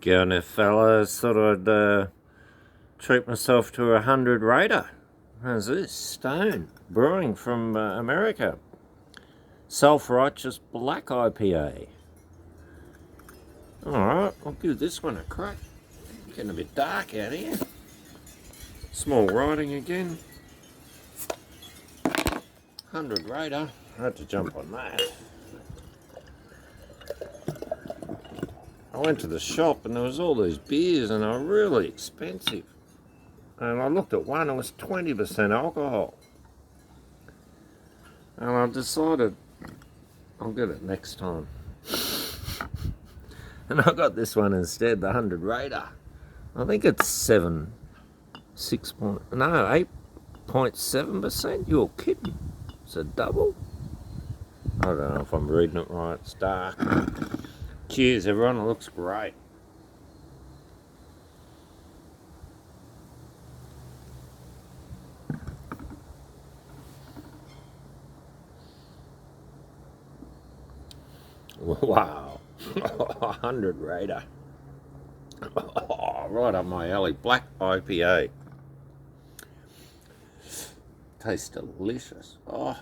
Going there, fellas. Thought I'd treat myself to a 100 Raider. How's this? Stone Brewing from America. Self-righteous black IPA. Alright, I'll give this one a crack. Getting a bit dark out here. Small writing again. 100 Raider. I had to jump on that. I went to the shop and there was all these beers and they were really expensive. And I looked at one, it was 20% alcohol. And I decided I'll get it next time. And I got this one instead, the 100 Raider. I think it's 8.7%. You're kidding. It's a double. I don't know if I'm reading it right, it's dark. Cheers everyone, it looks great. Wow, 100 Raider. Oh, right up my alley. Black IPA. Tastes delicious. Oh.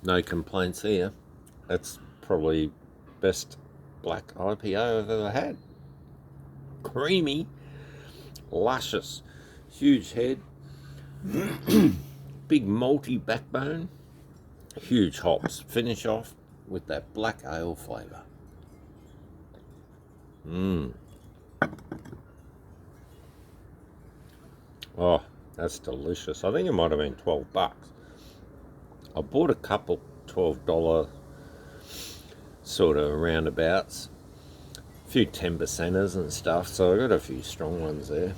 No complaints here. That's probably best black IPA I've ever had. Creamy, luscious, huge head, big malty backbone, huge hops. Finish off with that black ale flavour. Oh, that's delicious. I think it might have been $12. I bought a couple $12 sort of roundabouts, a few 10%ers and stuff, so I got a few strong ones there.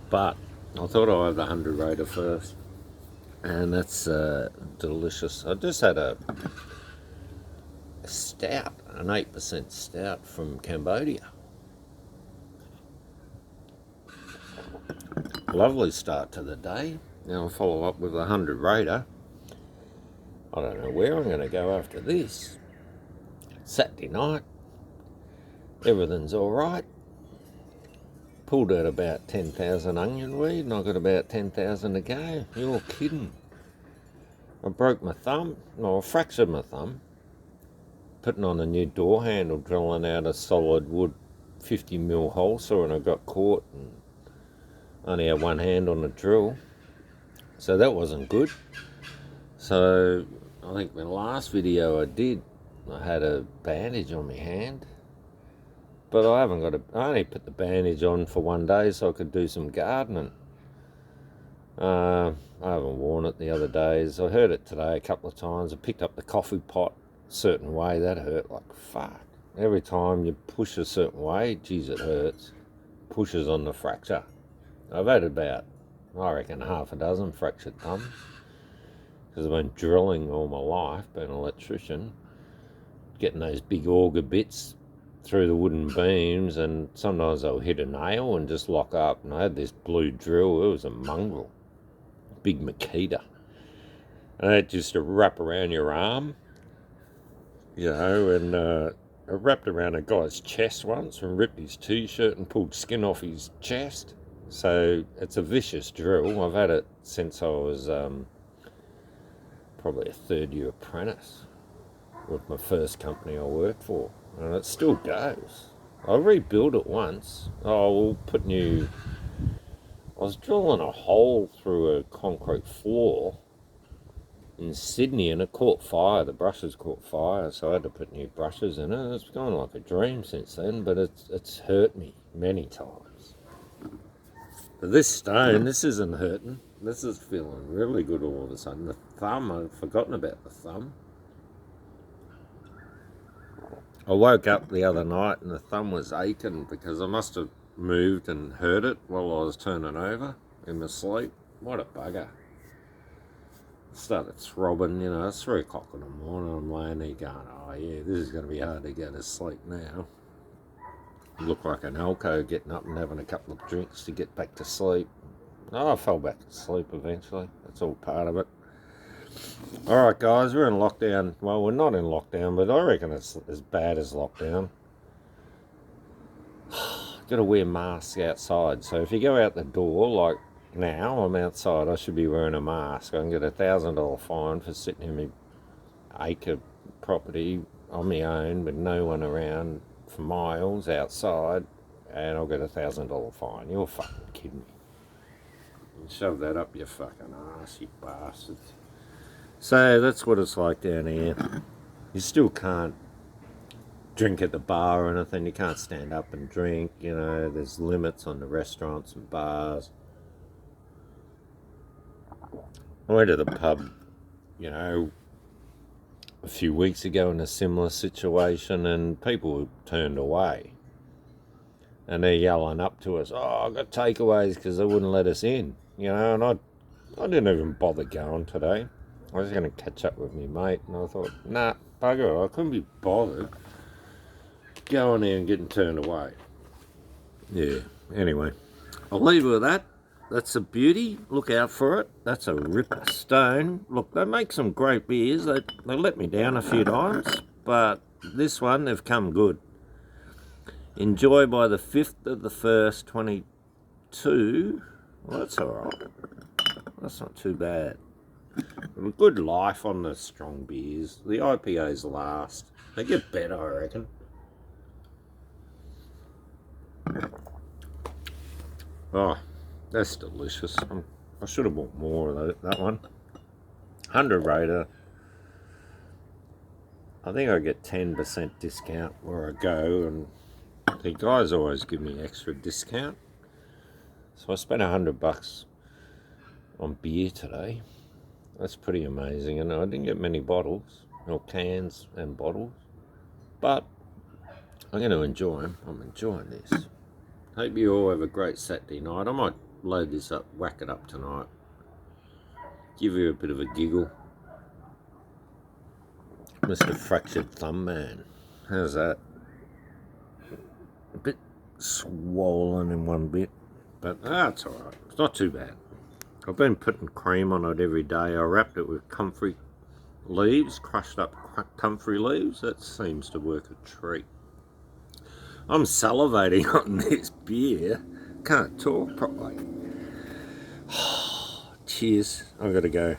But I thought I'd have the 100 Raider first, and that's delicious. I just had a stout, an 8% stout from Cambodia. Lovely start to the day. Now I'll follow up with a 100 Raider. I don't know where I'm going to go after this. Saturday night. Everything's alright. Pulled out about 10,000 onion weed and I got about 10,000 to go. You're kidding. I broke my thumb. No, I fractured my thumb. Putting on a new door handle, drilling out a solid wood 50mm hole saw, and I got caught and only had one hand on the drill. So that wasn't good. So I think the last video I did, I had a bandage on my hand, but I haven't got I only put the bandage on for one day so I could do some gardening. I haven't worn it the other days. I heard it today a couple of times. I picked up the coffee pot a certain way, that hurt like fuck. Every time you push a certain way, geez, it hurts. Pushes on the fracture. I've had about, I reckon, half a dozen fractured thumbs. Because I've been drilling all my life, being an electrician, getting those big auger bits through the wooden beams, and sometimes I'll hit a nail and just lock up. And I had this blue drill, it was a mongrel, big Makita. And it just to wrap around your arm, you know, and it wrapped around a guy's chest once and ripped his t-shirt and pulled skin off his chest. So it's a vicious drill. I've had it since I was probably a third-year apprentice with my first company I worked for, and it still goes. I rebuilt it once. I was drilling a hole through a concrete floor in Sydney and it caught fire. The brushes caught fire, so I had to put new brushes in it. It's gone like a dream since then, but it's hurt me many times. But this stone, this isn't hurting. This is feeling really good all of a sudden. The thumb, I'd forgotten about the thumb. I woke up the other night and the thumb was aching because I must have moved and hurt it while I was turning over in my sleep. What a bugger. Started throbbing, you know, it's 3 o'clock in the morning. I'm laying there going, oh yeah, this is going to be hard to go to sleep now. Look like an alco getting up and having a couple of drinks to get back to sleep. Oh, I fell back to sleep eventually. That's all part of it. Alright guys, we're in lockdown. Well, we're not in lockdown, but I reckon it's as bad as lockdown. Got to wear masks outside. So if you go out the door, like now, I'm outside, I should be wearing a mask. I can get $1,000 fine for sitting in my acre property on my own with no one around for miles outside, and I'll get $1,000 fine. You're fucking kidding me. Shove that up your fucking ass, you bastards. So that's what it's like down here. You still can't drink at the bar or anything. You can't stand up and drink. You know, there's limits on the restaurants and bars. I went to the pub, you know, a few weeks ago in a similar situation, and people were turned away. And they're yelling up to us, "Oh, I got takeaways," because they wouldn't let us in. You know, and I didn't even bother going today. I was going to catch up with me mate, and I thought, nah, bugger it, I couldn't be bothered going there and getting turned away. Yeah, anyway, I'll leave it with that. That's a beauty. Look out for it. That's a ripper stone. Look, they make some great beers. They let me down a few times, but this one, they've come good. Enjoy by the 5th of the 1st, 22. Well, that's all right. That's not too bad. A good life on the strong beers. The IPAs last. They get better, I reckon. Oh, that's delicious. I should have bought more of that one. 100 rater. I think I get 10% discount where I go, and the guys always give me extra discount. So I spent $100 on beer today. That's pretty amazing, and I didn't get many bottles, or cans and bottles, but I'm going to enjoy them. I'm enjoying this. Hope you all have a great Saturday night. I might load this up, whack it up tonight, give you a bit of a giggle. Mr. Fractured Thumb Man, how's that? A bit swollen in one bit, but it's alright. It's not too bad. I've been putting cream on it every day. I wrapped it with comfrey leaves, crushed up comfrey leaves. That seems to work a treat. I'm salivating on this beer. Can't talk properly. Cheers. I've got to go.